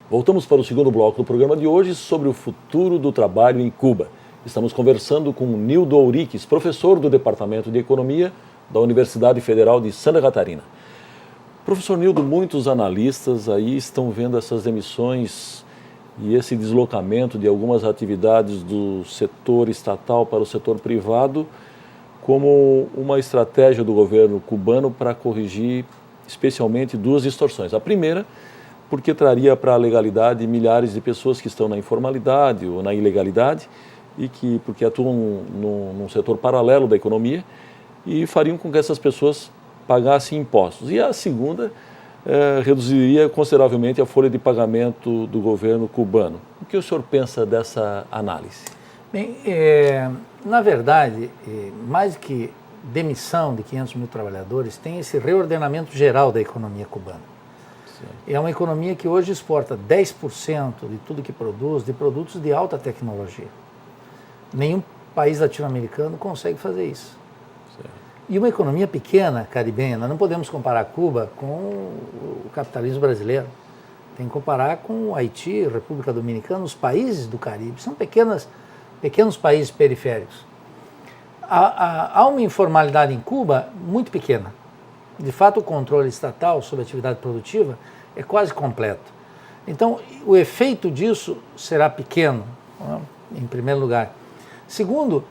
Voltamos para o segundo bloco do programa de hoje sobre o futuro do trabalho em Cuba. Estamos conversando com Nildo Ouriques, professor do Departamento de Economia da Universidade Federal de Santa Catarina. Professor Nildo, muitos analistas aí estão vendo essas demissões e esse deslocamento de algumas atividades do setor estatal para o setor privado como uma estratégia do governo cubano para corrigir especialmente duas distorções. A primeira, porque traria para a legalidade milhares de pessoas que estão na informalidade ou na ilegalidade e que, porque atuam num setor paralelo da economia e fariam com que essas pessoas pagassem impostos. E a segunda, reduziria consideravelmente a folha de pagamento do governo cubano. O que o senhor pensa dessa análise? Bem, na verdade, mais do que demissão de 500 mil trabalhadores, tem esse reordenamento geral da economia cubana. É uma economia que hoje exporta 10% de tudo que produz, de produtos de alta tecnologia. Nenhum país latino-americano consegue fazer isso. Certo. E uma economia pequena, caribenha, nós não podemos comparar Cuba com o capitalismo brasileiro. Tem que comparar com o Haiti, República Dominicana, os países do Caribe. São pequenos países periféricos. Há uma informalidade em Cuba muito pequena. De fato, o controle estatal sobre a atividade produtiva é quase completo. Então, o efeito disso será pequeno, né, em primeiro lugar. Segundo,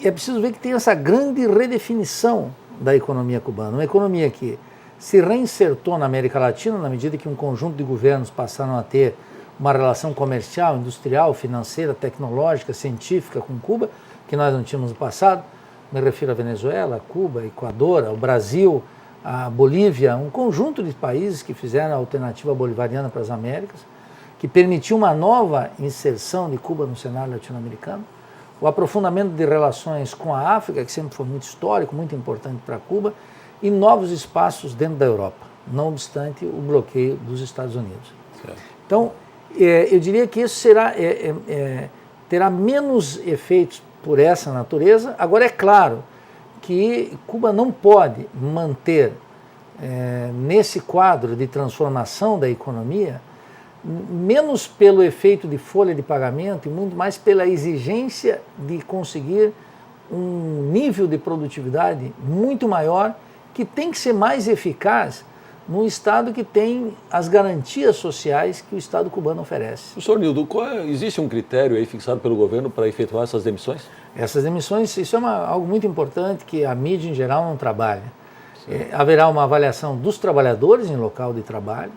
é preciso ver que tem essa grande redefinição da economia cubana. Uma economia que se reinsertou na América Latina na medida que um conjunto de governos passaram a ter uma relação comercial, industrial, financeira, tecnológica, científica com Cuba, que nós não tínhamos no passado. Me refiro à Venezuela, a Cuba, Equador, ao Brasil, a Bolívia, um conjunto de países que fizeram a alternativa bolivariana para as Américas, que permitiu uma nova inserção de Cuba no cenário latino-americano, o aprofundamento de relações com a África, que sempre foi muito histórico, muito importante para Cuba, e novos espaços dentro da Europa, não obstante o bloqueio dos Estados Unidos. Certo. Então, eu diria que isso terá menos efeitos por essa natureza. Agora, é claro que Cuba não pode manter nesse quadro de transformação da economia, menos pelo efeito de folha de pagamento e muito mais pela exigência de conseguir um nível de produtividade muito maior, que tem que ser mais eficaz num Estado que tem as garantias sociais que o Estado cubano oferece. Professor Nildo, existe um critério aí fixado pelo governo para efetuar essas demissões? Essas demissões, isso é algo muito importante que a mídia em geral não trabalha. Haverá uma avaliação dos trabalhadores em local de trabalho,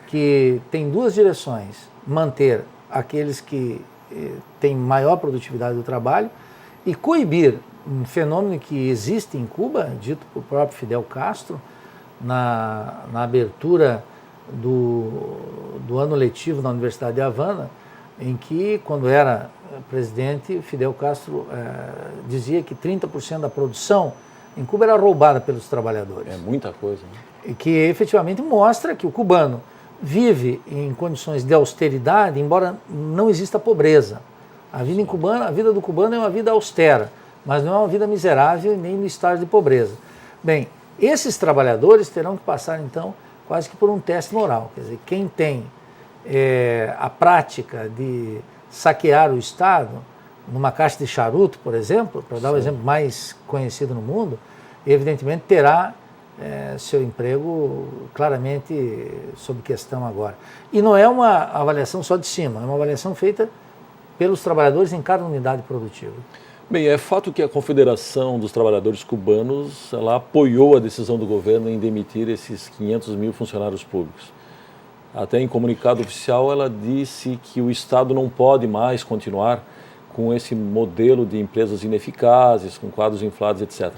que tem duas direções: manter aqueles que têm maior produtividade do trabalho e coibir um fenômeno que existe em Cuba, dito pelo próprio Fidel Castro, na abertura do ano letivo na Universidade de Havana, em que, quando era presidente, Fidel Castro dizia que 30% da produção em Cuba era roubada pelos trabalhadores. É muita coisa, né? E que efetivamente mostra que o cubano vive em condições de austeridade, embora não exista pobreza. A vida do cubano é uma vida austera, mas não é uma vida miserável nem no estágio de pobreza. Bem, esses trabalhadores terão que passar, então, quase que por um teste moral. Quer dizer, quem tem a prática de saquear o Estado, numa caixa de charuto, por exemplo, para dar o exemplo mais conhecido no mundo, evidentemente terá seu emprego claramente sob questão agora. E não é uma avaliação só de cima, é uma avaliação feita pelos trabalhadores em cada unidade produtiva. Bem, é fato que a Confederação dos Trabalhadores Cubanos ela apoiou a decisão do governo em demitir esses 500 mil funcionários públicos. Até em comunicado oficial ela disse que o Estado não pode mais continuar com esse modelo de empresas ineficazes, com quadros inflados, etc.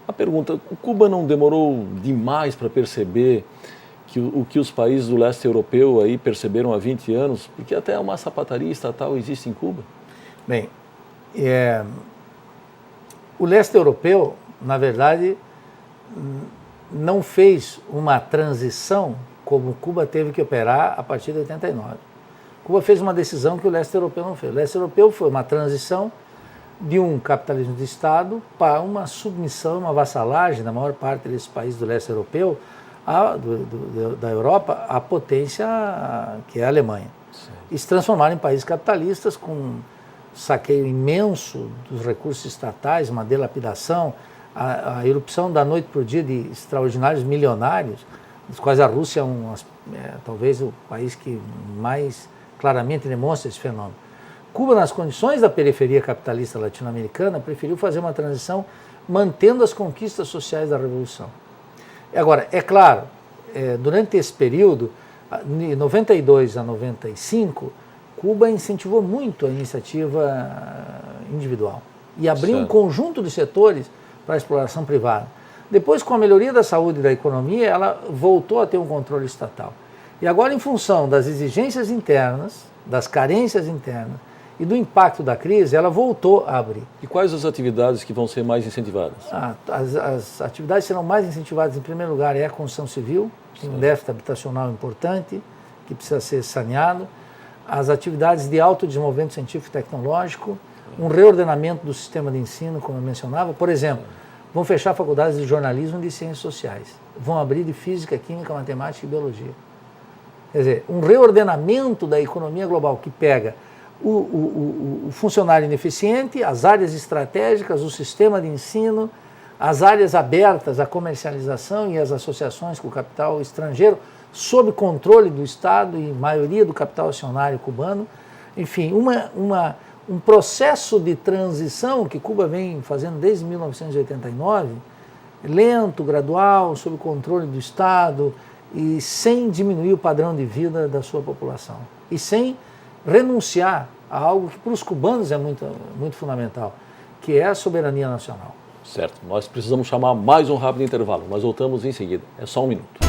A pergunta, Cuba não demorou demais para perceber que o que os países do leste europeu aí perceberam há 20 anos? Porque até uma sapataria estatal existe em Cuba? Bem, o leste europeu, na verdade, não fez uma transição como Cuba teve que operar a partir de 89. Cuba fez uma decisão que o leste europeu não fez. O leste europeu foi uma transição de um capitalismo de Estado para uma submissão, uma vassalagem da maior parte desses países do leste europeu da Europa a potência que é a Alemanha. Sim. E se transformaram em países capitalistas com saqueio imenso dos recursos estatais, uma dilapidação, a erupção da noite para o dia de extraordinários milionários, dos quais a Rússia é talvez o país que mais claramente demonstra esse fenômeno. Cuba, nas condições da periferia capitalista latino-americana, preferiu fazer uma transição mantendo as conquistas sociais da Revolução. Agora, é claro, durante esse período, de 92 a 95, Cuba incentivou muito a iniciativa individual e abriu um conjunto de setores para a exploração privada. Depois, com a melhoria da saúde e da economia, ela voltou a ter um controle estatal. E agora, em função das exigências internas, das carências internas e do impacto da crise, ela voltou a abrir. E quais as atividades que vão ser mais incentivadas? As atividades serão mais incentivadas, em primeiro lugar, é a construção civil, tem um déficit habitacional importante, que precisa ser saneado. As atividades de alto desenvolvimento científico e tecnológico, um reordenamento do sistema de ensino, como eu mencionava. Por exemplo, vão fechar faculdades de jornalismo e de ciências sociais. Vão abrir de física, química, matemática e biologia. Quer dizer, um reordenamento da economia global que pega o funcionário ineficiente, as áreas estratégicas, o sistema de ensino, as áreas abertas à comercialização e as associações com o capital estrangeiro, sob controle do Estado e maioria do capital acionário cubano. Enfim, um processo de transição que Cuba vem fazendo desde 1989, lento, gradual, sob controle do Estado e sem diminuir o padrão de vida da sua população. E sem renunciar a algo que para os cubanos é muito, muito fundamental, que é a soberania nacional. Certo. Nós precisamos chamar mais um rápido intervalo. Nós voltamos em seguida. É só um minuto.